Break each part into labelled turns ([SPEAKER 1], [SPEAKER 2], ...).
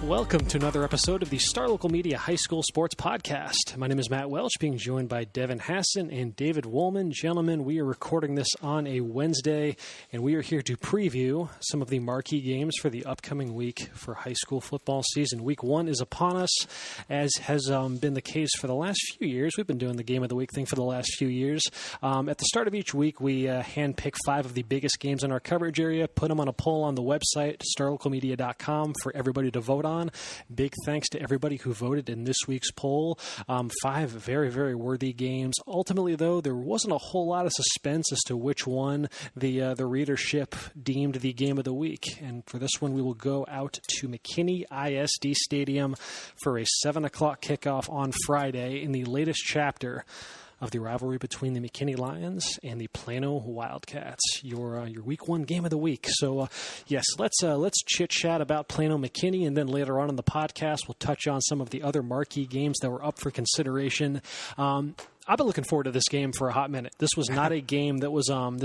[SPEAKER 1] Welcome to another episode of the Star Local Media High School Sports Podcast. My name is Matt Welch, being joined by Devin, Hasson, and David Wolman. Gentlemen, we are recording this on a Wednesday, and we are here to preview some of the marquee games for the upcoming week for high school football season. Week 1 is upon us, as has been the case for the last few years. We've been doing the Game of the Week thing for the last few years. At the start of each week, we handpick 5 of the biggest games in our coverage area, put them on a poll on the website, starlocalmedia.com, for everybody to vote on. Big thanks to everybody who voted in this week's poll. 5 very, very worthy games. Ultimately, though, there wasn't a whole lot of suspense as to which one the readership deemed the game of the week. And for this one, we will go out to McKinney ISD Stadium for a 7 o'clock kickoff on Friday in the latest chapter of the rivalry between the McKinney Lions and the Plano Wildcats, your Week 1 game of the week. So, yes, let's chit-chat about Plano McKinney, and then later on in the podcast, we'll touch on some of the other marquee games that were up for consideration. I've been looking forward to this game for a hot minute. This was not a game that was on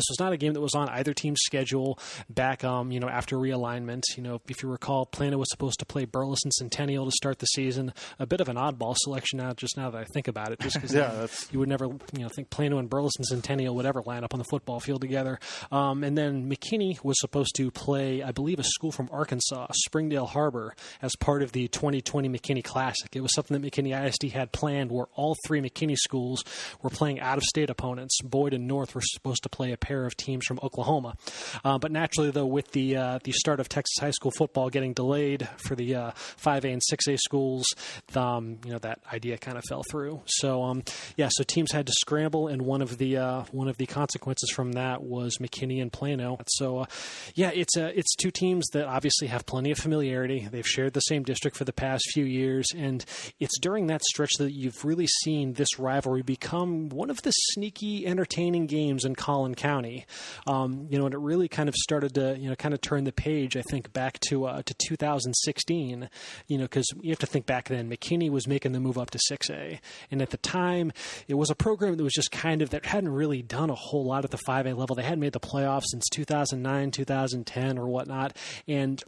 [SPEAKER 1] either team's schedule back after realignment. If you recall, Plano was supposed to play Burleson Centennial to start the season. A bit of an oddball selection now that I think about it, just because you would never think Plano and Burleson Centennial would ever line up on the football field together. And then McKinney was supposed to play, I believe, a school from Arkansas, Springdale Harbor, as part of the 2020 McKinney Classic. It was something that McKinney ISD had planned, where all 3 McKinney schools were playing out-of-state opponents. Boyd and North were supposed to play a pair of teams from Oklahoma. But naturally, though, with the start of Texas high school football getting delayed for the 5A and 6A schools, that idea kind of fell through. So, so teams had to scramble, and one of the consequences from that was McKinney and Plano. So, it's 2 teams that obviously have plenty of familiarity. They've shared the same district for the past few years, and it's during that stretch that you've really seen this rivalry become one of the sneaky, entertaining games in Collin County. And it really kind of started to, kind of turn the page, I think, back to 2016, because you have to think back then, McKinney was making the move up to 6A. And at the time, it was a program that was just that hadn't really done a whole lot at the 5A level. They hadn't made the playoffs since 2009, 2010 or whatnot. And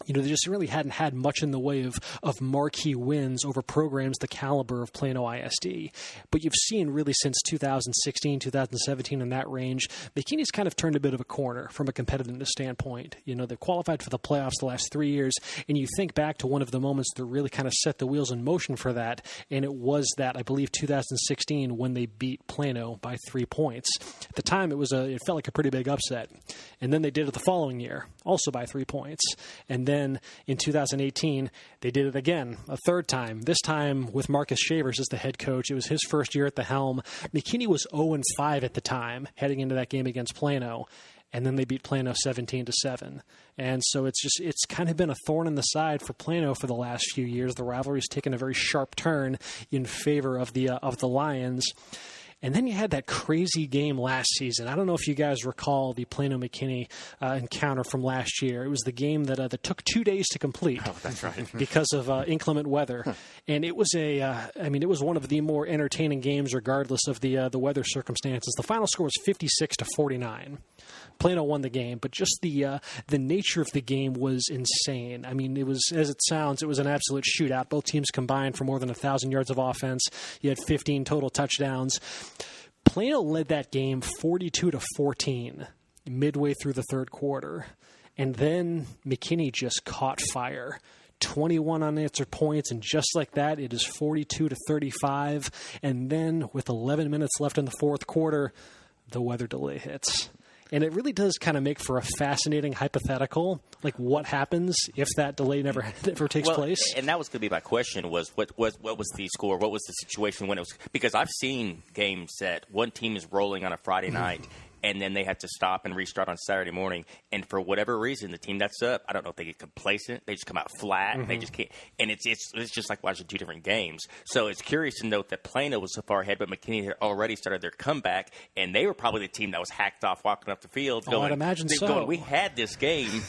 [SPEAKER 1] they just really hadn't had much in the way of marquee wins over programs the caliber of Plano ISD. But you've seen really since 2016, 2017 in that range, McKinney's kind of turned a bit of a corner from a competitiveness standpoint. They've qualified for the playoffs the last 3 years, and you think back to one of the moments that really kind of set the wheels in motion for that, and it was that, I believe, 2016 when they beat Plano by 3 points. At the time, it felt like a pretty big upset. And then they did it the following year, also by 3 points. And then in 2018, they did it again, a third time, this time with Marcus Shavers as the head coach. It was his first year at the helm. McKinney was 0-5 at the time, heading into that game against Plano, and then they beat Plano 17-7. And so it's kind of been a thorn in the side for Plano for the last few years. The rivalry's taken a very sharp turn in favor of the Lions. And then you had that crazy game last season. I don't know if you guys recall the Plano-McKinney encounter from last year. It was the game that took 2 days to complete.
[SPEAKER 2] Oh, that's right.
[SPEAKER 1] Because of inclement weather. And it was it was one of the more entertaining games regardless of the weather circumstances. The final score was 56-49. Plano won the game, but just the nature of the game was insane. I mean, it was, as it sounds, it was an absolute shootout. Both teams combined for more than 1,000 yards of offense. You had 15 total touchdowns. Plano led that game 42-14 midway through the third quarter. And then McKinney just caught fire. 21 unanswered points, and just like that, it is 42-35. And then with 11 minutes left in the fourth quarter, the weather delay hits. And it really does kind of make for a fascinating hypothetical, like what happens if that delay never takes place.
[SPEAKER 2] And that was going to be my question: was what was the score? What was the situation when it was? Because I've seen games that one team is rolling on a Friday night, and then they have to stop and restart on Saturday morning. And for whatever reason, the team that's up, I don't know if they get complacent. They just come out flat. And they just can't. And it's just like watching 2 different games. So it's curious to note that Plano was so far ahead, but McKinney had already started their comeback, and they were probably the team that was hacked off walking up the field.
[SPEAKER 1] I'd imagine so.
[SPEAKER 2] Going, we had this game.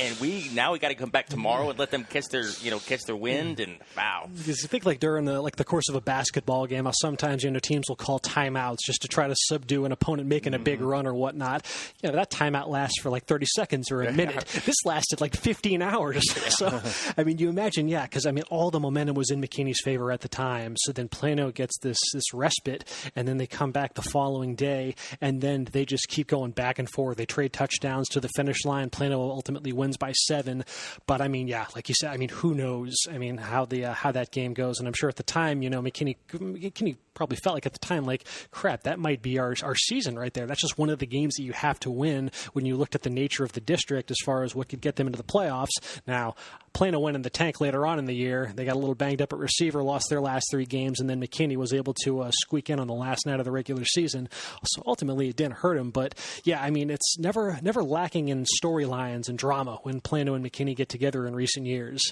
[SPEAKER 2] and we got to come back tomorrow and let them catch their wind. And wow,
[SPEAKER 1] because you think like during the course of a basketball game, how sometimes teams will call timeouts just to try to subdue an opponent making a big run or whatnot. That timeout lasts for like 30 seconds or a minute. This lasted like 15 hours. So I mean, you imagine, because I mean all the momentum was in McKinney's favor at the time. So then Plano gets this respite, and then they come back the following day, and then they just keep going back and forth. They trade touchdowns to the finish line. Plano ultimately wins by 7. But I mean, like you said, I mean, who knows? I mean, how that game goes. And I'm sure at the time, McKinney probably felt like at the time, like, crap, that might be our season right there. That's just one of the games that you have to win when you looked at the nature of the district as far as what could get them into the playoffs. Now, Plano went in the tank later on in the year. They got a little banged up at receiver, lost their last 3 games, and then McKinney was able to squeak in on the last night of the regular season. So ultimately, it didn't hurt him. But yeah, I mean, it's never lacking in storylines and drama when Plano and McKinney get together in recent years.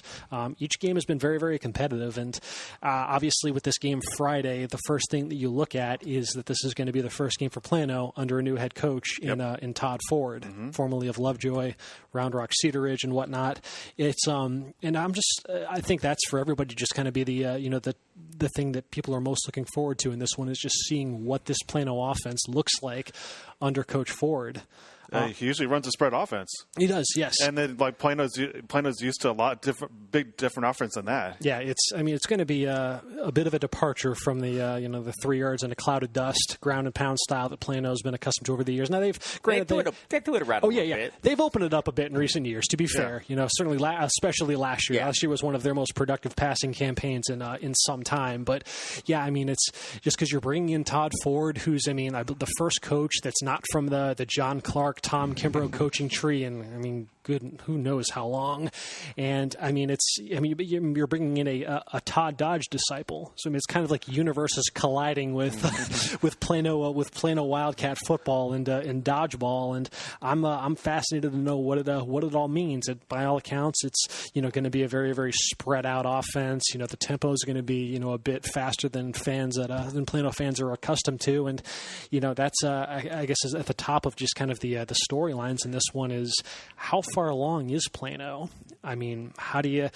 [SPEAKER 1] Each game has been very, very competitive, and obviously with this game Friday, the first thing that you look at is that this is going to be the first game for Plano under a new head coach in Todd Ford, formerly of Lovejoy, Round Rock, Cedar Ridge, and whatnot. It's and I think that's for everybody to just kind of be the thing that people are most looking forward to in this one is just seeing what this Plano offense looks like under Coach Ford.
[SPEAKER 3] He usually runs a spread offense.
[SPEAKER 1] He does, yes.
[SPEAKER 3] And then like Plano's used to a lot different offense than that.
[SPEAKER 1] Yeah, it's going to be a bit of a departure from the 3 yards in a cloud of dust, ground and pound style that Plano's been accustomed to over the years. Now they threw it around. Oh yeah.
[SPEAKER 2] Bit.
[SPEAKER 1] They've opened it up a bit in recent years. To be fair, certainly especially last year.
[SPEAKER 2] Yeah.
[SPEAKER 1] Last year was one of their most productive passing campaigns in some time. But yeah, I mean it's just because you're bringing in Todd Ford, who's the first coach that's not from the John Clark, Tom Kimbrough coaching tree, and I mean, who knows how long. And I mean, you're bringing in a Todd Dodge disciple, so I mean, it's kind of like universes colliding with Plano Wildcat football and dodgeball. And I'm fascinated to know what it all means. And by all accounts, it's going to be a very, very spread out offense. The tempo is going to be a bit faster than Plano fans are accustomed to, and that's I guess is at the top of just kind of the storylines in this one is how far along is Plano? I mean, how do you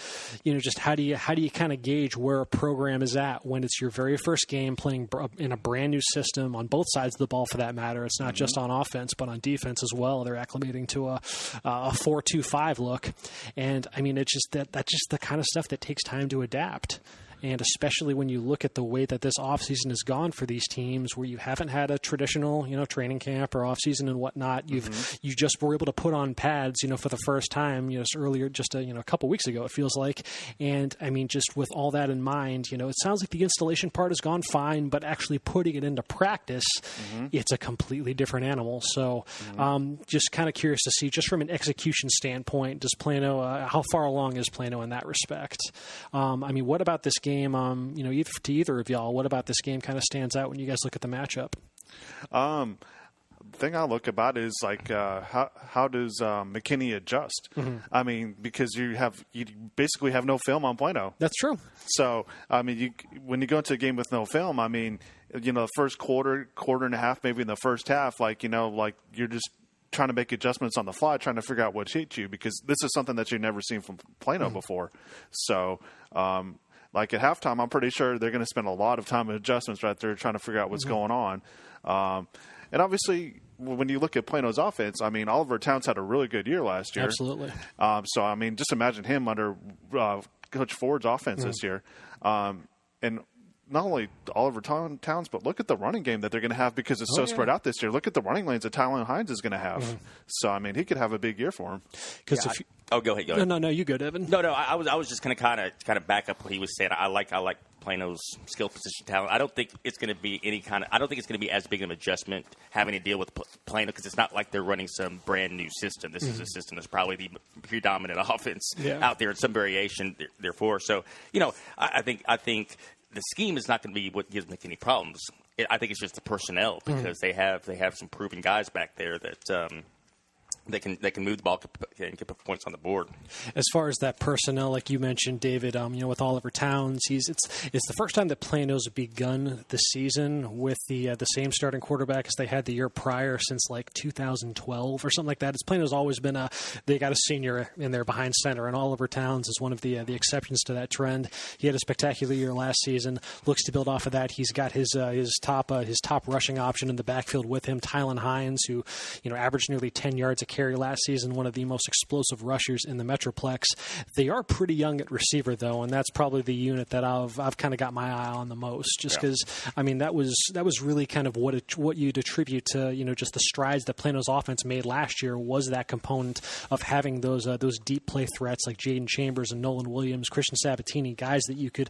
[SPEAKER 1] kind of gauge where a program is at when it's your very first game playing in a brand new system on both sides of the ball for that matter? It's not just on offense, but on defense as well. They're acclimating to a 4-2-5 look. And I mean, it's just that's just the kind of stuff that takes time to adapt. And especially when you look at the way that this offseason has gone for these teams where you haven't had a traditional, training camp or offseason and whatnot, you just were able to put on pads, for the first time, earlier, just a couple weeks ago, it feels like. And I mean, just with all that in mind, it sounds like the installation part has gone fine, but actually putting it into practice, it's a completely different animal. So just kind of curious to see, just from an execution standpoint, does Plano, how far along is Plano in that respect? I mean, what about this game, to either of y'all, what about this game kind of stands out when you guys look at the matchup?
[SPEAKER 3] The thing I look about is like how does McKinney adjust? I mean, because you basically have no film on Plano.
[SPEAKER 1] That's true.
[SPEAKER 3] So I mean, when you go into a game with no film, I mean, the first quarter and a half, maybe in the first half, like you're just trying to make adjustments on the fly, trying to figure out what hit you, because this is something that you've never seen from Plano before. So. Like at halftime, I'm pretty sure they're going to spend a lot of time in adjustments right there trying to figure out what's going on. And obviously, when you look at Plano's offense, I mean, Oliver Towns had a really good year last year.
[SPEAKER 1] Absolutely.
[SPEAKER 3] So, I mean, just imagine him under Coach Ford's offense this year. And not only Oliver Towns, but look at the running game that they're going to have because it's spread out this year. Look at the running lanes that Tylen Hines is going to have. So, I mean, he could have a big year for him.
[SPEAKER 2] Go ahead.
[SPEAKER 1] No, you go, Devin.
[SPEAKER 2] No, I was just going to kind of back up what he was saying. I like Plano's skill position talent. I don't think it's going to be I don't think it's going to be as big of an adjustment having to deal with Plano because it's not like they're running some brand new system. This is a system that's probably the predominant offense out there in some variation. Therefore, so I think the scheme is not going to be what gives McKinney problems. I think it's just the personnel because they have some proven guys back there that they can move the ball and get points on the board.
[SPEAKER 1] As far as that personnel, like you mentioned, David, with Oliver Towns, it's the first time that Plano's begun the season with the same starting quarterback as they had the year prior since like 2012 or something like that. It's Plano's always been they got a senior in there behind center, and Oliver Towns is one of the exceptions to that trend. He had a spectacular year last season. Looks to build off of that. He's got his top rushing option in the backfield with him, Tylen Hines, who averaged nearly 10 yards a carry last season, one of the most explosive rushers in the Metroplex. They are pretty young at receiver, though, and that's probably the unit that I've kind of got my eye on the most, just because, that was really kind of what you'd attribute to, just the strides that Plano's offense made last year was that component of having those deep play threats like Jaden Chambers and Nolan Williams, Christian Sabatini, guys that you could,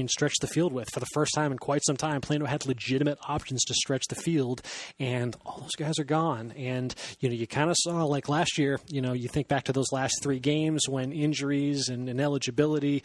[SPEAKER 1] stretch the field with. For the first time in quite some time, Plano had legitimate options to stretch the field, and all those guys are gone. And, you kind of saw, like last year, you think back to those last 3 games when injuries and ineligibility,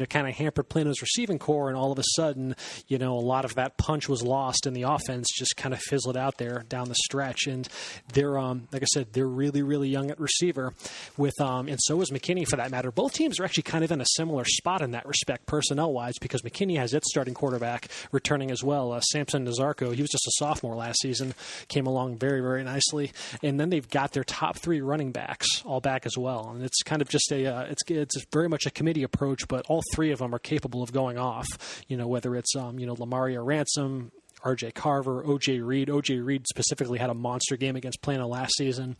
[SPEAKER 1] kind of hampered Plano's receiving core, and all of a sudden, a lot of that punch was lost, and the offense just kind of fizzled out there down the stretch. And they're, like I said, they're really, really young at receiver, and so is McKinney for that matter. Both teams are actually kind of in a similar spot in that respect, personnel-wise, because McKinney has its starting quarterback returning as well, Samson Nazarko. He was just a sophomore last season, came along very, very nicely, and then they've got their top 3 running backs all back as well. And it's kind of just it's very much a committee approach, but all 3 of them are capable of going off, whether it's, Lamaria Ransom, R.J. Carver, O.J. Reed. O.J. Reed specifically had a monster game against Plano last season.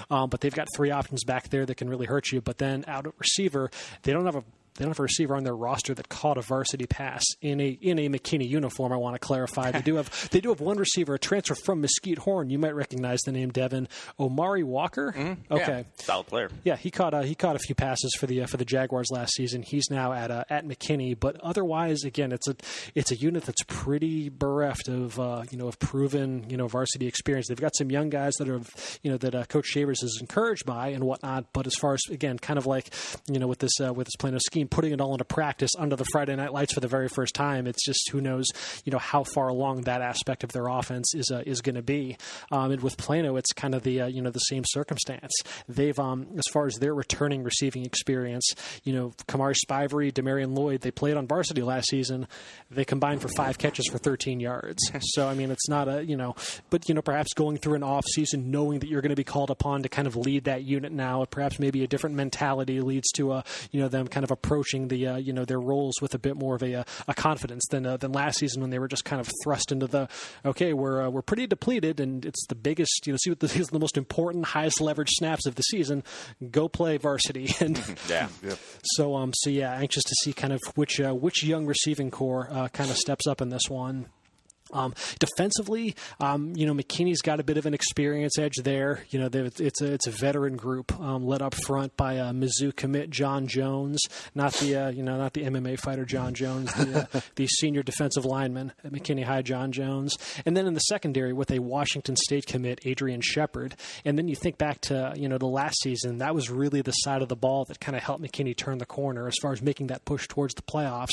[SPEAKER 1] But they've got 3 options back there that can really hurt you. But then out at receiver, they don't have a receiver on their roster that caught a varsity pass in a McKinney uniform. I want to clarify. They do have one receiver, a transfer from Mesquite Horn. You might recognize the name, Devin. Omari Walker.
[SPEAKER 2] Mm-hmm.
[SPEAKER 1] Okay,
[SPEAKER 2] yeah, solid player.
[SPEAKER 1] Yeah, he caught a few passes for the Jaguars last season. He's now at McKinney, but otherwise, again, it's a unit that's pretty bereft of of proven varsity experience. They've got some young guys that Coach Shavers is encouraged by and whatnot. But as far as, again, kind of like with this Plano scheme, putting it all into practice under the Friday night lights for the very first time, it's just who knows how far along that aspect of their offense is going to be. And with Plano, it's kind of the the same circumstance. They've as far as their returning receiving experience, Kamari Spivery, Demarion Lloyd, they played on varsity last season. They combined for 5 catches for 13 yards. So it's not but perhaps going through an off season, knowing that you're going to be called upon to kind of lead that unit now, perhaps maybe a different mentality leads to them kind of approaching their roles with a bit more of a confidence than last season, when they were just kind of thrust into we're pretty depleted, and it's the biggest these are the most important, highest leverage snaps of the season. Go play varsity. And
[SPEAKER 2] yeah.
[SPEAKER 1] So anxious to see kind of which young receiving core kind of steps up in this one. Defensively, McKinney's got a bit of an experience edge there. It's a veteran group led up front by Mizzou commit John Jones, not the MMA fighter John Jones, the senior defensive lineman at McKinney High, John Jones, and then in the secondary with a Washington State commit, Adrian Shepard. And then you think back to the last season, that was really the side of the ball that kind of helped McKinney turn the corner as far as making that push towards the playoffs.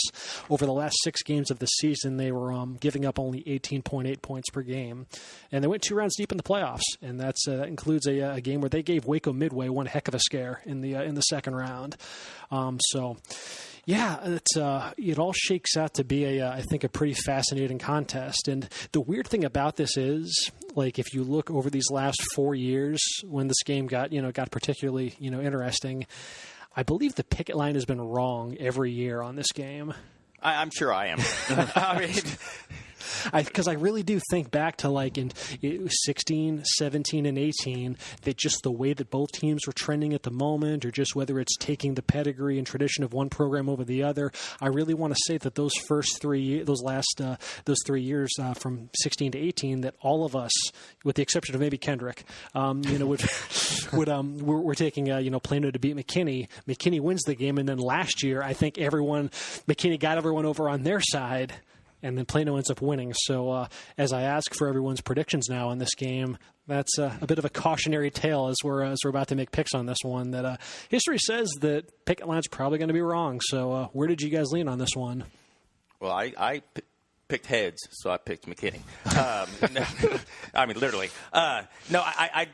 [SPEAKER 1] Over the last 6 games of the season, they were giving up only 18.8 points per game, and they went 2 rounds deep in the playoffs, and that includes a game where they gave Waco Midway one heck of a scare in the second round. It all shakes out to be I think a pretty fascinating contest. And the weird thing about this is, like, if you look over these last 4 years when this game got particularly interesting, I believe the picket line has been wrong every year on this game.
[SPEAKER 2] I'm sure I am. I mean,
[SPEAKER 1] because I really do think back to like in 16, 17, and 18, that just the way that both teams were trending at the moment, or just whether it's taking the pedigree and tradition of one program over the other, I really want to say that those last 3 years from 16 to 18, that all of us, with the exception of maybe Kendrick, we're taking Plano to beat McKinney. McKinney wins the game, and then last year I think McKinney got everyone over on their side, and then Plano ends up winning. So as I ask for everyone's predictions now on this game, that's a bit of a cautionary tale as we're about to make picks on this one. That history says that picket line's probably going to be wrong. So where did you guys lean on this one?
[SPEAKER 2] Well, I picked heads, so I picked McKinney. I mean, literally. No, I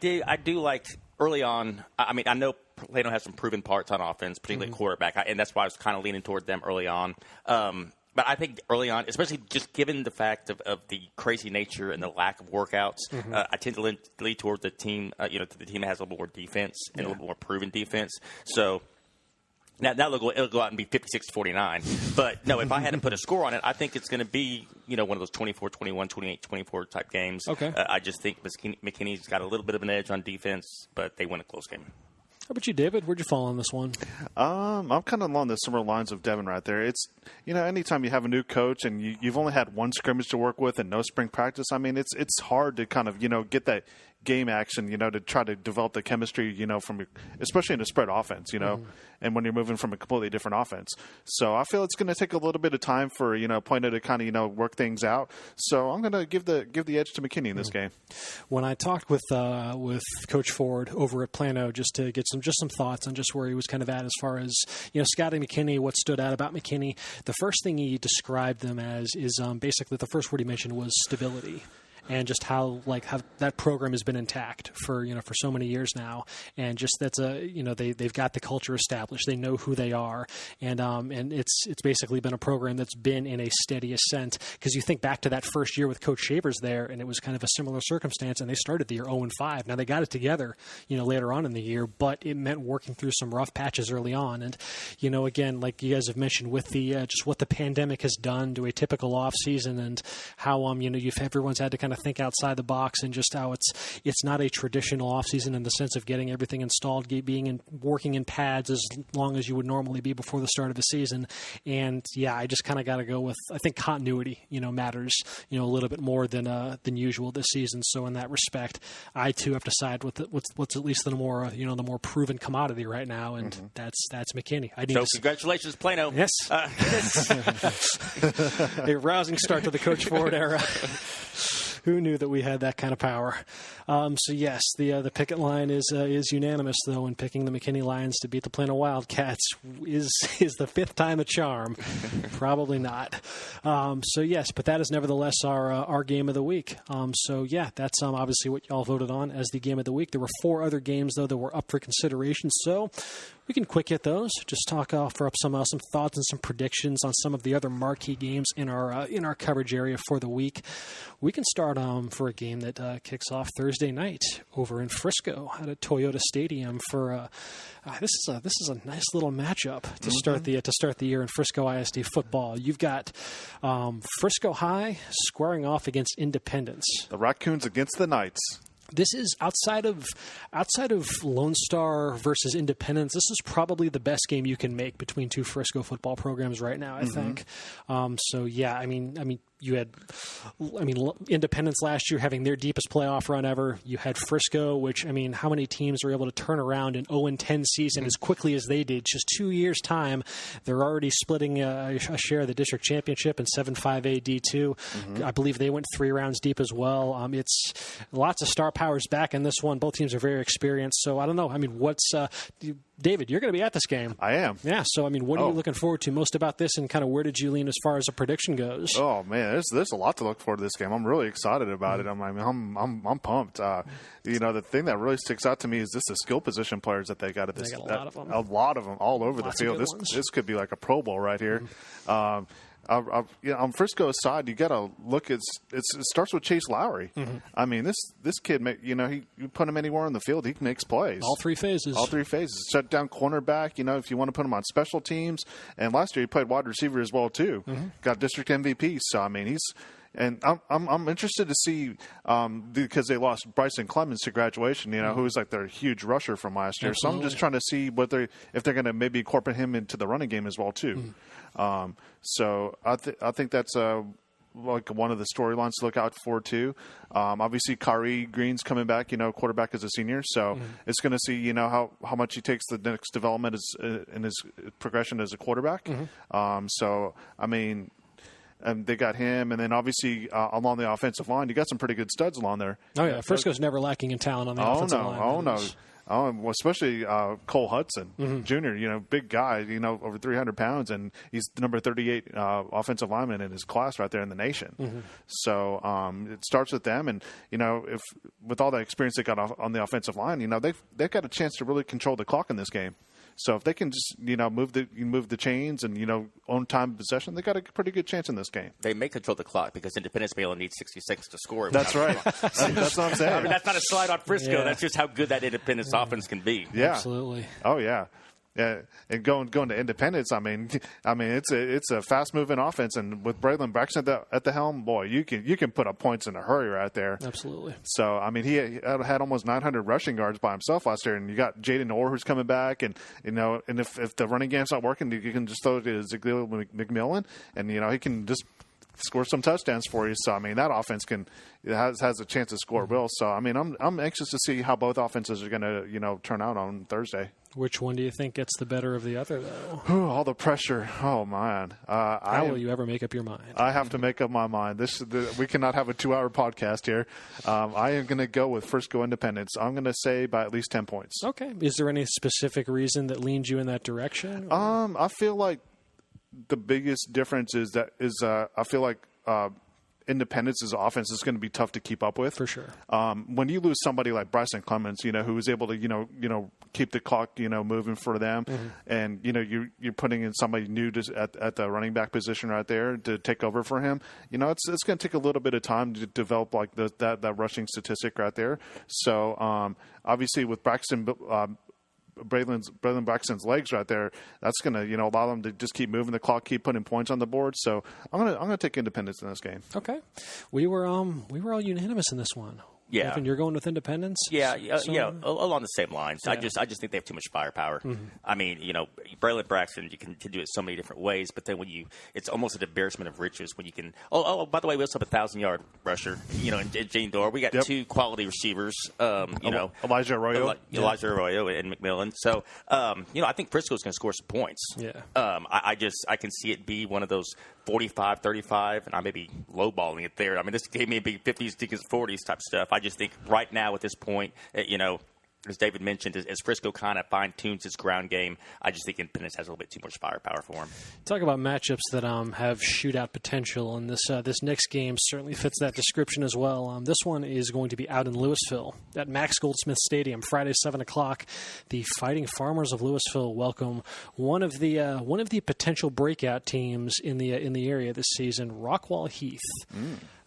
[SPEAKER 2] do like early on, I mean, I know Plano has some proven parts on offense, particularly quarterback, and that's why I was kind of leaning toward them early on. But I think early on, especially just given the fact of the crazy nature and the lack of workouts, I tend to lean toward the team, the team that has a little more defense and a little more proven defense. So now it'll go out and be 56-49. But no, if I had to put a score on it, I think it's going to be one of those 24-21, 28-24 type games.
[SPEAKER 1] Okay.
[SPEAKER 2] I just think McKinney's got a little bit of an edge on defense, but they win a close game.
[SPEAKER 1] How about you, David? Where'd you fall on this one?
[SPEAKER 3] I'm kind of along the similar lines of Devin right there. It's, anytime you have a new coach and you've only had one scrimmage to work with and no spring practice, I mean, it's hard to kind of, get that game action, to try to develop the chemistry, especially in a spread offense, and when you're moving from a completely different offense. So I feel it's going to take a little bit of time for, Plano to kind of, work things out. So I'm going to give the edge to McKinney in this game.
[SPEAKER 1] When I talked with Coach Ford over at Plano, just to get some thoughts on just where he was kind of at as far as, scouting McKinney, what stood out about McKinney, the first thing he described them as is basically the first word he mentioned was stability. And just how that program has been intact for so many years now, and just that's they've got the culture established. They know who they are, and it's basically been a program that's been in a steady ascent. Because you think back to that first year with Coach Shavers there, and it was kind of a similar circumstance, and they started the year 0-5. Now they got it together, later on in the year, but it meant working through some rough patches early on. And again, like you guys have mentioned, with the just what the pandemic has done to a typical off season, and how everyone's had to kind of think outside the box, and just how it's not a traditional offseason in the sense of getting everything installed, working in pads as long as you would normally be before the start of the season. And I just kind of got to go with, I think continuity matters a little bit more than usual this season. So in that respect, I too have to side with what's at least the more the more proven commodity right now, and that's McKinney.
[SPEAKER 2] Congratulations, Plano.
[SPEAKER 1] Yes. A rousing start to the Coach Ford era. Who knew that we had that kind of power? So yes, the picket line is unanimous though in picking the McKinney Lions to beat the Plano Wildcats. Is the fifth time a charm? Probably not. So yes, but that is nevertheless our game of the week. That's obviously what y'all voted on as the game of the week. There were 4 other games though that were up for consideration. So we can quick hit those. Just offer up some thoughts and some predictions on some of the other marquee games in our coverage area for the week. We can start for a game that kicks off Thursday night over in Frisco at Toyota Stadium for this is a nice little matchup to start the year in Frisco ISD football. You've got Frisco High squaring off against Independence.
[SPEAKER 3] The Raccoons against the Knights.
[SPEAKER 1] This is outside of Lone Star versus Independence. This is probably the best game you can make between two Frisco football programs right now, I think. You had, Independence last year having their deepest playoff run ever. You had Frisco, which, how many teams were able to turn around an 0-10 season as quickly as they did? Just 2 years' time, they're already splitting a share of the district championship in 7-5A D2. I believe they went 3 rounds deep as well. It's lots of star powers back in this one. Both teams are very experienced. So I don't know. What's David, you're going to be at this game.
[SPEAKER 3] I am.
[SPEAKER 1] Yeah. So, what are you looking forward to most about this, and kind of where did you lean as far as a prediction goes?
[SPEAKER 3] Oh man, there's a lot to look forward to this game. I'm really excited about it. I'm pumped. The thing that really sticks out to me is just the skill position players that they got at this.
[SPEAKER 1] They got a lot of them.
[SPEAKER 3] A lot of them all over
[SPEAKER 1] Lots
[SPEAKER 3] the field. This could be like a Pro Bowl right here. On Frisco's side, you got to look at it starts with Chase Lowry. This kid, you put him anywhere on the field, he makes plays.
[SPEAKER 1] All three phases.
[SPEAKER 3] Shut down cornerback. If you want to put him on special teams, and last year he played wide receiver as well too. Got district MVP. So he's. And I'm interested to see because they lost Bryson Clemens to graduation, who was like their huge rusher from last year.
[SPEAKER 1] Absolutely.
[SPEAKER 3] So I'm just trying to see if they're going to maybe incorporate him into the running game as well too. So I think that's like one of the storylines to look out for too. Obviously, Kari Green's coming back, quarterback as a senior. So it's going to see, how much he takes the next development in his progression as a quarterback. And they got him, and then obviously along the offensive line, you got some pretty good studs along there.
[SPEAKER 1] Oh yeah, Frisco's never lacking in talent on the offensive line.
[SPEAKER 3] Oh no, especially Cole Hudson Jr., big guy, over 300 pounds, and he's the number 38 offensive lineman in his class right there in the nation. So it starts with them, and, if with all the experience they got on the offensive line, they've got a chance to really control the clock in this game. So if they can just, move the chains and, own time of possession, they got a pretty good chance in this game.
[SPEAKER 2] They may control the clock because Independence may only need 66 to score.
[SPEAKER 3] That's right. That's what I'm saying.
[SPEAKER 2] I mean, that's not a slide on Frisco.
[SPEAKER 1] Yeah.
[SPEAKER 2] That's just how good that Independence offense can be.
[SPEAKER 3] Yeah.
[SPEAKER 1] Absolutely.
[SPEAKER 3] Oh, yeah. Yeah, and going to Independence, I mean, it's a fast moving offense, and with Braylon Braxton at the helm, boy, you can put up points in a hurry right there.
[SPEAKER 1] Absolutely.
[SPEAKER 3] So I mean, he had almost 900 rushing yards by himself last year, and you got Jaden Orr who's coming back, and and if the running game's not working, you can just throw it to Ziegler McMillan, and he can just score some touchdowns for you. So I mean, that offense has a chance to score well. So I mean, I'm anxious to see how both offenses are going to turn out on Thursday.
[SPEAKER 1] Which one do you think gets the better of the other, though?
[SPEAKER 3] All the pressure. Oh, man.
[SPEAKER 1] How will you ever make up your mind?
[SPEAKER 3] I have to make up my mind. We cannot have a 2-hour podcast here. I am going to go with Frisco Independence. I'm going to say by at least 10 points.
[SPEAKER 1] Okay. Is there any specific reason that leans you in that direction?
[SPEAKER 3] I feel like the biggest difference is I feel like Independence's offense is going to be tough to keep up with.
[SPEAKER 1] For sure.
[SPEAKER 3] When you lose somebody like Bryson Clemens, who was able to, keep the clock, moving for them, and you're putting in somebody new at the running back position right there to take over for him. It's going to take a little bit of time to develop like that rushing statistic right there. So obviously with Braxton. Braylon Braxton's legs right there, that's going to allow them to just keep moving the clock, keep putting points on the board. So I'm gonna take Independence in this game.
[SPEAKER 1] Okay, we were all unanimous in this one.
[SPEAKER 2] Yeah,
[SPEAKER 1] Devin, you're going with Independence.
[SPEAKER 2] Yeah, along the same lines. Yeah. I just think they have too much firepower. I mean, Braylon Braxton, you can do it so many different ways, but then it's almost an embarrassment of riches when you can. Oh, by the way, we also have a 1,000-yard rusher. In Gene Dore, we got two quality receivers.
[SPEAKER 3] Elijah Arroyo,
[SPEAKER 2] and McMillan. So, I think Frisco's going to score some points.
[SPEAKER 1] Yeah.
[SPEAKER 2] I can see it be one of those 45-35, and I may be lowballing it there. I mean, this game may be 50s, 40s type stuff. I just think right now at this point, as David mentioned, as Frisco kind of fine-tunes its ground game, I just think Independence has a little bit too much firepower for him.
[SPEAKER 1] Talk about matchups that have shootout potential, and this next game certainly fits that description as well. This one is going to be out in Lewisville at Max Goldsmith Stadium, Friday, 7 o'clock. The Fighting Farmers of Lewisville welcome one of the potential breakout teams in the area this season, Rockwall Heath.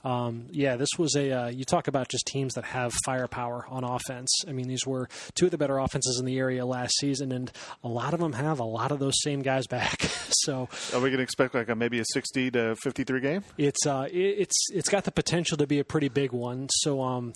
[SPEAKER 1] This was you talk about just teams that have firepower on offense. I mean, these were two of the better offenses in the area last season, and a lot of them have a lot of those same guys back. So,
[SPEAKER 3] are we going to expect maybe a 60 to 53 game?
[SPEAKER 1] It's got the potential to be a pretty big one. So,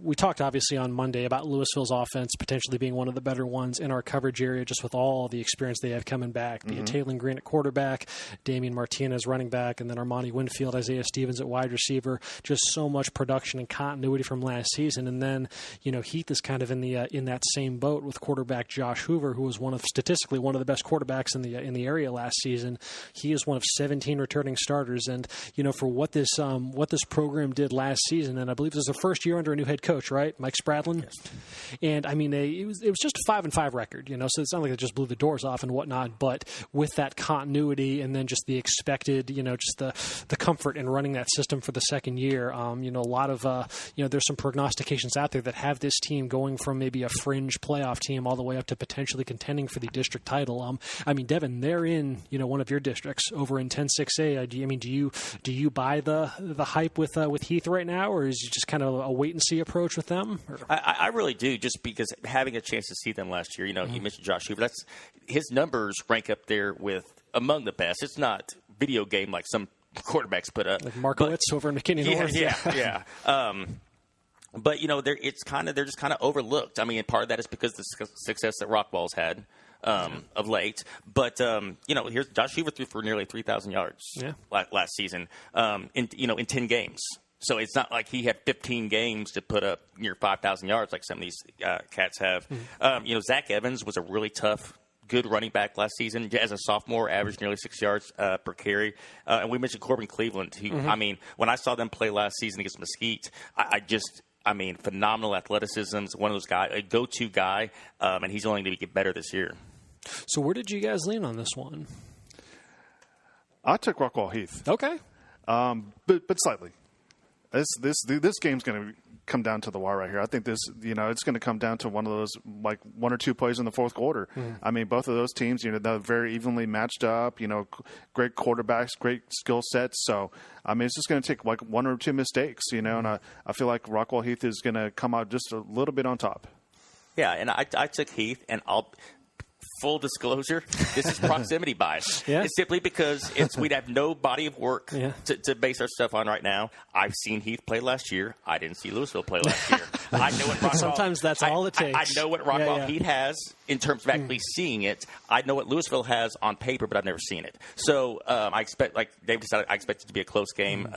[SPEAKER 1] we talked obviously on Monday about Lewisville's offense potentially being one of the better ones in our coverage area, just with all the experience they have coming back. Be it Taylor Green at quarterback, Damian Martinez running back, and then Armani Winfield, Isaiah Stevens at wide receiver. Just so much production and continuity from last season. And then, Heath is kind of in that same boat with quarterback Josh Hoover, who was statistically one of the best quarterbacks in the area last season. He is one of 17 returning starters, and for what this program did last season, and I believe this is the first year under a new head coach, right, Mike Spradlin.
[SPEAKER 2] Yes.
[SPEAKER 1] And I mean, it was just a 5-5 record, so it's not like it just blew the doors off and whatnot. But with that continuity and then just the expected, just the comfort in running that system for the second year, a lot of there's some prognostications out there that have this team going from maybe a fringe playoff team all the way up to potentially contending for the district title. I mean, Devin, they're in one of your districts over in 10-6A. Do you buy the hype with Heath right now, or is it just kind of a wait and see approach with them?
[SPEAKER 2] I really do, just because having a chance to see them last year. You mentioned Josh Hoover. His numbers rank up there with among the best. It's not video game like some quarterbacks put up,
[SPEAKER 1] like Markowitz over in McKinney North.
[SPEAKER 2] Yeah. But they're just kind of overlooked. I mean, part of that is because of the success that Rockwall's had of late. But here's Josh Hoover threw for nearly 3,000 yards last season in 10 games. So it's not like he had 15 games to put up near 5,000 yards like some of these cats have. Zach Evans was a really tough, good running back last season. As a sophomore, averaged nearly 6 yards per carry. And we mentioned Corbin Cleveland, who, I mean, when I saw them play last season against Mesquite, I mean, phenomenal athleticism. One of those guys, a go-to guy, and he's only going to get better this year.
[SPEAKER 1] So where did you guys lean on this one?
[SPEAKER 3] I took Rockwall Heath.
[SPEAKER 1] Okay.
[SPEAKER 3] But slightly. This game's going to come down to the wire right here. I think this, it's going to come down to one of those, like 1 or 2 plays in the fourth quarter. I mean, both of those teams, they're very evenly matched up, great quarterbacks, great skill sets. So, I mean, it's just going to take like 1 or 2 mistakes, and I feel like Rockwall Heath is going to come out just a little bit on top.
[SPEAKER 2] Yeah, and I took Heath, and full disclosure, this is proximity bias.
[SPEAKER 1] Yeah.
[SPEAKER 2] It's simply because we'd have no body of work to base our stuff on right now. I've seen Heath play last year. I didn't see Lewisville play last year. I know what Rockwall.
[SPEAKER 1] Sometimes that's all it takes.
[SPEAKER 2] I know what Rockwall Heath has in terms of actually seeing it. I know what Lewisville has on paper, but I've never seen it. So I expect, like Dave said, I expect it to be a close game.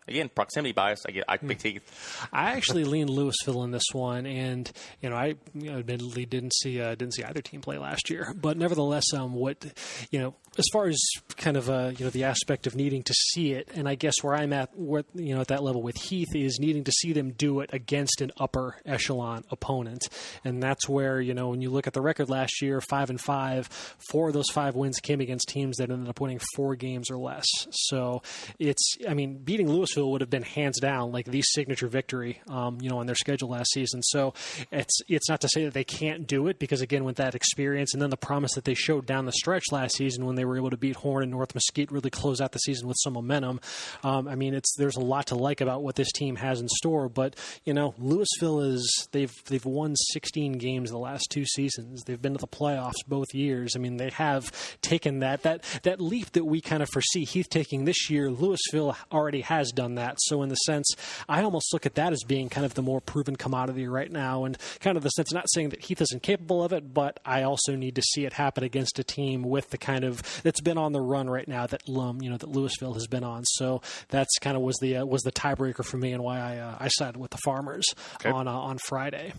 [SPEAKER 2] Again, proximity bias. I picked Heath.
[SPEAKER 1] I actually leaned Lewisville in this one, and I admittedly didn't see either team play last year. But nevertheless, as far as kind of the aspect of needing to see it, and I guess where I'm at, at that level with Heath is needing to see them do it against an upper echelon opponent, and that's where when you look at the record last year, 5-5, 4 of those 5 wins came against teams that ended up winning 4 games or less. So beating Lewisville would have been hands down like the signature victory, on their schedule last season. So it's not to say that they can't do it, because again, with that experience and then the promise that they showed down the stretch last season when they were able to beat Horn and North Mesquite, really close out the season with some momentum. There's a lot to like about what this team has in store, but Lewisville they've won 16 games the last 2 seasons. They've been to the playoffs both years. I mean, they have taken that leap that we kind of foresee Heath taking this year. Lewisville already has done that. So in the sense, I almost look at that as being kind of the more proven commodity right now, and kind of the sense, not saying that Heath isn't capable of it, but I also need to see it happen against a team with the kind of that's been on the run right now that that Lewisville has been on. So that's kind of was the tiebreaker for me, and why I sided with the Farmers on Friday.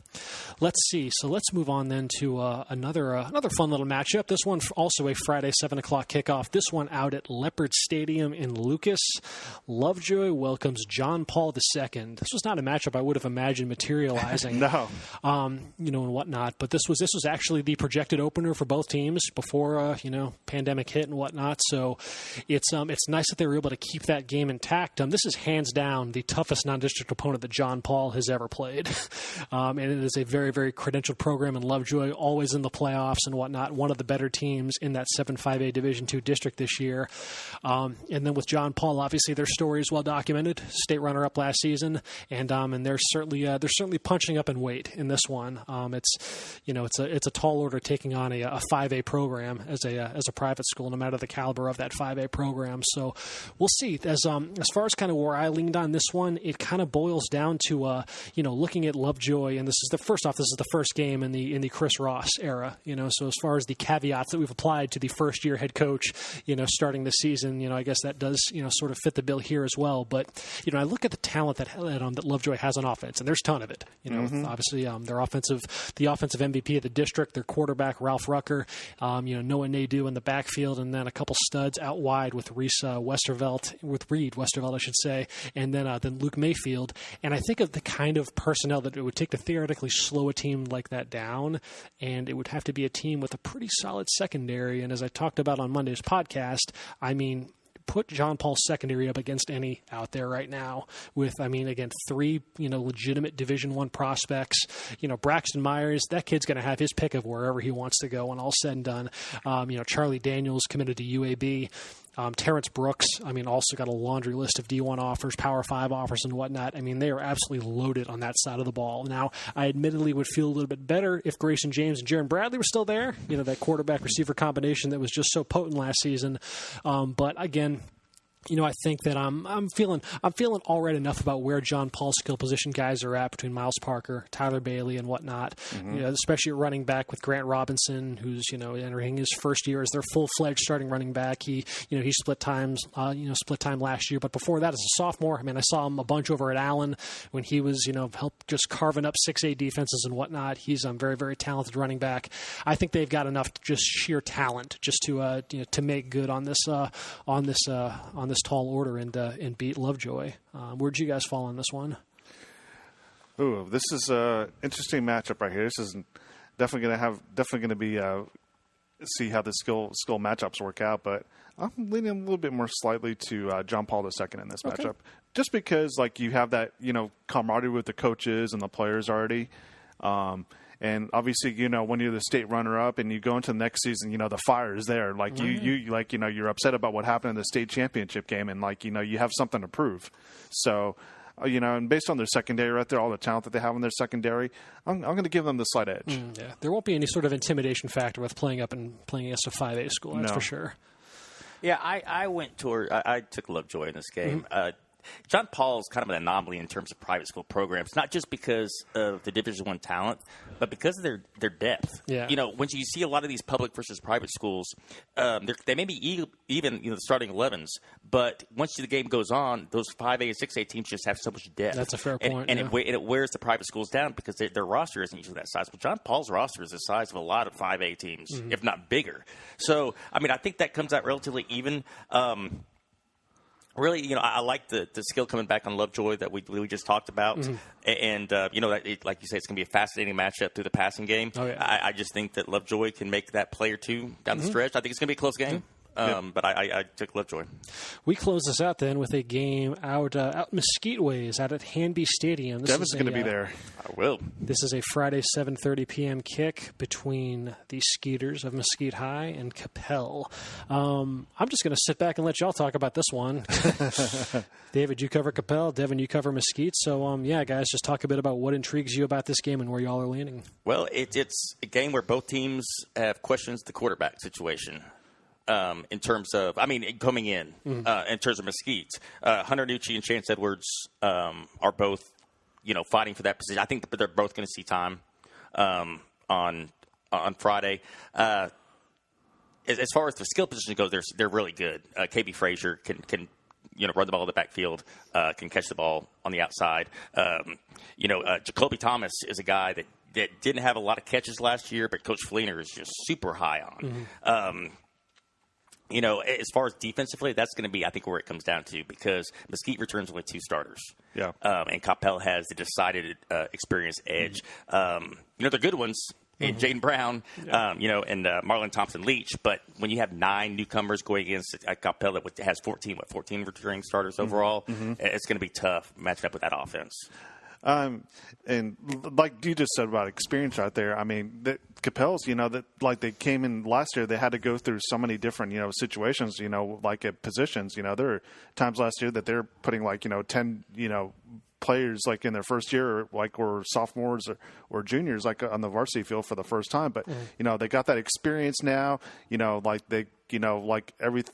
[SPEAKER 1] Let's see. So let's move on then to another fun little matchup. This one also a Friday 7:00 kickoff. This one out at Leopard Stadium in Lucas. Lovejoy welcomes John Paul II. This was not a matchup I would have imagined materializing.
[SPEAKER 3] No.
[SPEAKER 1] And whatnot. But this was actually the projected opener for both teams before pandemic hit and whatnot. So it's nice that they were able to keep that game intact. This is hands down the toughest non-district opponent that John Paul has ever played, and it is a very, very credentialed program in Lovejoy, always in the playoffs and whatnot. One of the better teams in that 7-5A Division II district this year. And then with John Paul, obviously their story is well documented. State runner-up last season, and they're certainly punching up in weight in this one. It's a tall order taking on a 5A program as a private school, no matter the caliber of that 5A program. So we'll see. As far as kind of where I leaned on this one, it kind of boils down to looking at Lovejoy, and this is the first game in the Chris Ross era. So as far as the caveats that we've applied to the first year head coach, starting this season, I guess that does sort of fit the bill here as well. But I look at the talent that Lovejoy has on offense, and there's a ton of it. Obviously the offensive MVP of the district, their quarterback Ralph Rucker, Noah Nadeau in the backfield, and then a couple studs out wide with Reed Westervelt, I should say, and then Luke Mayfield. And I think of the kind of personnel that it would take to theoretically slow a team like that down, and it would have to be a team with a pretty solid secondary. And as I talked about on Monday's podcast, put John Paul's secondary up against any out there right now with, again, 3, legitimate Division I prospects. Braxton Myers, that kid's going to have his pick of wherever he wants to go when all's said and done. Charlie Daniels committed to UAB. Terrence Brooks, also got a laundry list of D1 offers, Power 5 offers, and whatnot. They are absolutely loaded on that side of the ball. Now, I admittedly would feel a little bit better if Grayson James and Jaron Bradley were still there. That quarterback-receiver combination that was just so potent last season. But again, I think that I'm feeling all right enough about where John Paul's skill position guys are at between Miles Parker, Tyler Bailey, and whatnot. Especially at running back with Grant Robinson, who's entering his first year as their full-fledged starting running back. He split time last year, but before that as a sophomore, I saw him a bunch over at Allen when he was helped just carving up 6A defenses and whatnot. He's a very, very talented running back. I think they've got enough just sheer talent just to make good on this tall order and beat Lovejoy. Where'd you guys fall on this one?
[SPEAKER 3] Ooh, this is an interesting matchup right here. This is definitely going to be see how the skill matchups work out. But I'm leaning a little bit more slightly to John Paul II in this matchup, just because like you have that camaraderie with the coaches and the players already. And obviously, when you're the state runner-up and you go into the next season, the fire is there. Like you're upset about what happened in the state championship game, and you have something to prove. So, and based on their secondary right there, all the talent that they have in their secondary, I'm going to give them the slight edge.
[SPEAKER 1] Yeah, there won't be any sort of intimidation factor with playing against a 5A school. That's for sure.
[SPEAKER 2] Yeah, I took Lovejoy in this game. John Paul is kind of an anomaly in terms of private school programs, not just because of the Division I talent, but because of their depth.
[SPEAKER 1] Yeah.
[SPEAKER 2] When you see a lot of these public versus private schools, they may be even the starting 11s, but once the game goes on, those 5A and 6A teams just have so much depth.
[SPEAKER 1] That's a fair point.
[SPEAKER 2] And it wears the private schools down because their roster isn't usually that size. But John Paul's roster is the size of a lot of 5A teams, if not bigger. So, I think that comes out relatively even. Really, I like the skill coming back on Lovejoy that we just talked about, and like you say, it's going to be a fascinating matchup through the passing game.
[SPEAKER 1] Oh, yeah.
[SPEAKER 2] I just think that Lovejoy can make that play or two down the stretch. I think it's going to be a close game. But I took Lovejoy.
[SPEAKER 1] We close this out then with a game out Mesquite ways out at Hanby Stadium.
[SPEAKER 3] Devin's going to be there.
[SPEAKER 2] I will.
[SPEAKER 1] This is a Friday 7:30 p.m. kick between the Skeeters of Mesquite High and Coppell. I'm just going to sit back and let y'all talk about this one. David, you cover Coppell. Devin, you cover Mesquite. So, guys, just talk a bit about what intrigues you about this game and where y'all are leaning.
[SPEAKER 2] Well, it's a game where both teams have questions the quarterback situation. In terms of, coming in terms of Mesquite, Hunter Nucci and Chance Edwards are both, fighting for that position. I think they're both going to see time on Friday. As far as the skill position goes, they're really good. KB Frazier can run the ball in the backfield, can catch the ball on the outside. Jacoby Thomas is a guy that didn't have a lot of catches last year, but Coach Fleener is just super high on. As far as defensively, that's going to be, I think, where it comes down to, because Mesquite returns only 2 starters. Yeah. And Coppell has the decided experience edge. They're good ones, Jaden Brown, and Marlon Thompson-Leach. But when you have 9 newcomers going against Coppell that has 14 returning starters overall, it's going to be tough matching up with that offense.
[SPEAKER 3] And like you just said about experience right there, the Coppell's, they came in last year, they had to go through so many different, situations, like at positions, there were times last year that they're putting 10, players like in their first year, or sophomores or juniors, on the varsity field for the first time. But, they got that experience now,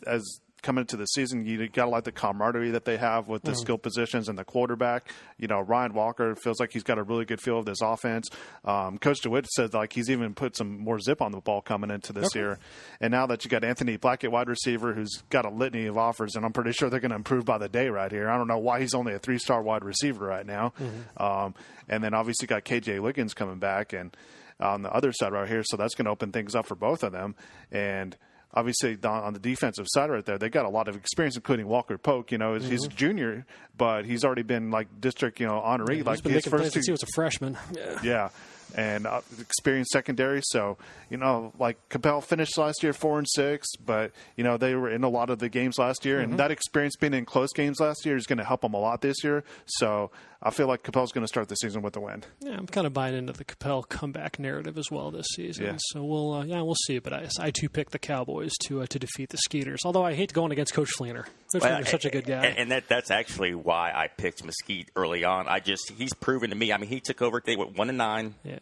[SPEAKER 3] as coming into the season, you got to like the camaraderie that they have with the skill positions and the quarterback. Ryan Walker feels like he's got a really good feel of this offense. Coach DeWitt said he's even put some more zip on the ball coming into this year. And now that you got Anthony Blackett, wide receiver, who's got a litany of offers, and I'm pretty sure they're going to improve by the day right here. I don't know why he's only a 3-star wide receiver right now. And then obviously got KJ Liggins coming back and on the other side right here, so that's going to open things up for both of them. And obviously, on the defensive side right there, they got a lot of experience, including Walker Polk. He's a junior, but he's already been district, honoree.
[SPEAKER 1] He's been making plays since he was a freshman.
[SPEAKER 3] Yeah. And experienced secondary. So, Coppell finished last year 4-6, but, they were in a lot of the games last year. And that experience being in close games last year is going to help them a lot this year. So I feel like Coppell's going to start the season with a win. Yeah,
[SPEAKER 1] I'm kind of buying into the Coppell comeback narrative as well this season. Yeah. So we'll see. But I too picked the Cowboys to defeat the Skeeters. Although I hate going against Coach Fleener. Coach Fleener's such a good guy.
[SPEAKER 2] And that's actually why I picked Mesquite early on. He's proven to me. He took over. They went 1-9. Yeah.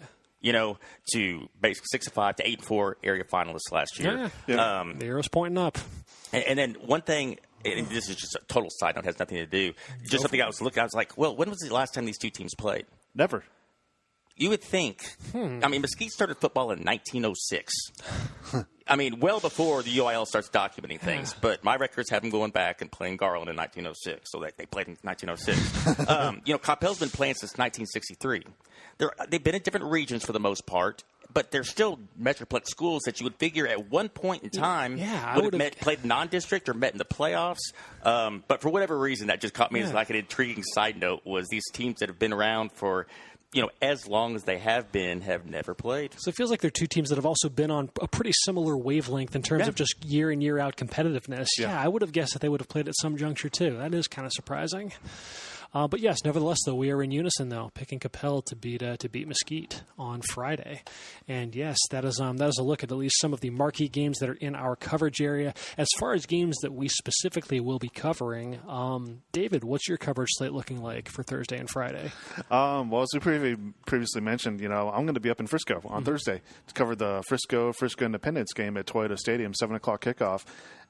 [SPEAKER 2] To basically 6-5 to 8-4 area finalists last year.
[SPEAKER 1] Yeah. The arrow's pointing up.
[SPEAKER 2] And then one thing, and this is just a total side note, has nothing to do. Just something I was looking at. I was like, well, when was the last time these two teams played?
[SPEAKER 3] Never.
[SPEAKER 2] You would think. Mesquite started football in 1906. Well before the UIL starts documenting things. But my records have them going back and playing Garland in 1906. So they played in 1906. Coppell's been playing since 1963. They've been in different regions for the most part, but they're still Metroplex schools that you would figure at one point in time would have played non-district or met in the playoffs. But for whatever reason, that just caught me as an intriguing side note, was these teams that have been around for as long as they have never played.
[SPEAKER 1] So it feels like they're two teams that have also been on a pretty similar wavelength in terms of just year in, year out competitiveness. Yeah, I would have guessed that they would have played at some juncture too. That is kind of surprising. But yes, nevertheless, though, we are in unison, though, picking Coppell to beat Mesquite on Friday. And yes, that is a look at least some of the marquee games that are in our coverage area. As far as games that we specifically will be covering, David, what's your coverage slate looking like for Thursday and Friday?
[SPEAKER 3] Well, as we previously mentioned, I'm going to be up in Frisco on Thursday to cover the Frisco Independence game at Toyota Stadium, 7 o'clock kickoff.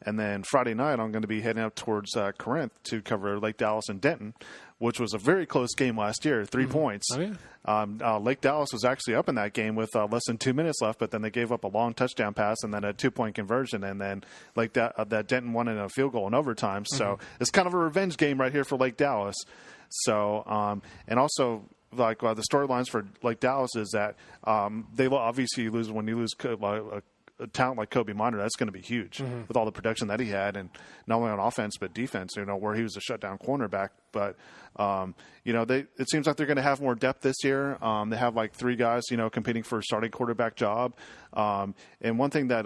[SPEAKER 3] And then Friday night, I'm going to be heading up towards Corinth to cover Lake Dallas and Denton, which was a very close game last year, 3 points. Oh, yeah. Lake Dallas was actually up in that game with less than 2 minutes left, but then they gave up a long touchdown pass and then a 2-point conversion, and then that Denton won in a field goal in overtime. So it's kind of a revenge game right here for Lake Dallas. So and also the storylines for Lake Dallas is that they obviously lose when you lose a talent like Kobe Minor. That's going to be huge with all the production that he had, and not only on offense but defense. Where he was a shutdown cornerback, but it seems like they're going to have more depth this year. They have 3 guys, competing for a starting quarterback job. And one thing that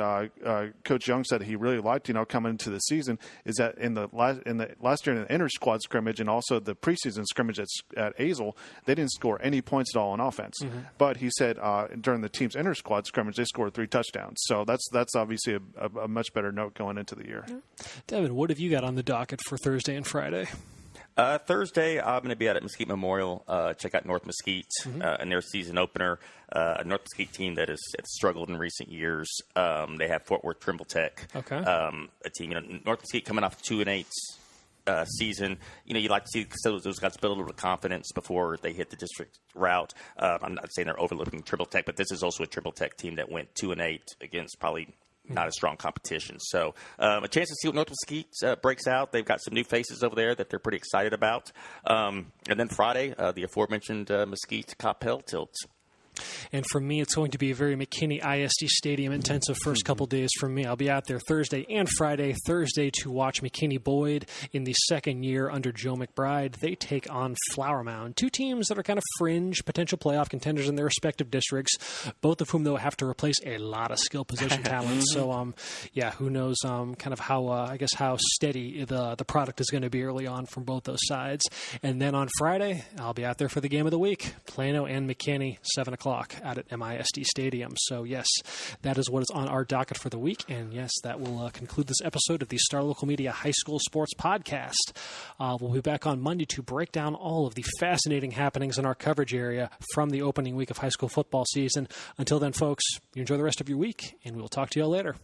[SPEAKER 3] Coach Young said he really liked, coming into the season, is that in the last year in the inter squad scrimmage and also the preseason scrimmage at Azle, they didn't score any points at all on offense. But he said during the team's inter squad scrimmage, they scored 3 touchdowns. So that's obviously a much better note going into the year.
[SPEAKER 1] Devin, what have you got on the docket for Thursday and Friday?
[SPEAKER 2] Thursday, I'm going to be out at Mesquite Memorial. Check out North Mesquite and their season opener. A North Mesquite team that has struggled in recent years. They have Fort Worth Trimble Tech, a team. North Mesquite coming off 2-8 season. You like to see those guys build a little confidence before they hit the district route. I'm not saying they're overlooking Trimble Tech, but this is also a Trimble Tech team that went 2-8 against probably not a strong competition. So a chance to see what North Mesquite breaks out. They've got some new faces over there that they're pretty excited about. And then Friday, the aforementioned Mesquite Coppell tilt.
[SPEAKER 1] And for me, it's going to be a very McKinney ISD Stadium intensive first couple days for me. I'll be out there Thursday and Friday. Thursday to watch McKinney Boyd in the second year under Joe McBride. They take on Flower Mound, 2 teams that are kind of fringe potential playoff contenders in their respective districts, both of whom, though, have to replace a lot of skill position talent. So, who knows kind of how steady the product is going to be early on from both those sides. And then on Friday, I'll be out there for the game of the week, Plano and McKinney, 7 o'clock. Out at MISD Stadium. So, yes, that is what is on our docket for the week. And, yes, that will conclude this episode of the Star Local Media High School Sports Podcast. We'll be back on Monday to break down all of the fascinating happenings in our coverage area from the opening week of high school football season. Until then, folks, you enjoy the rest of your week, and we will talk to you all later.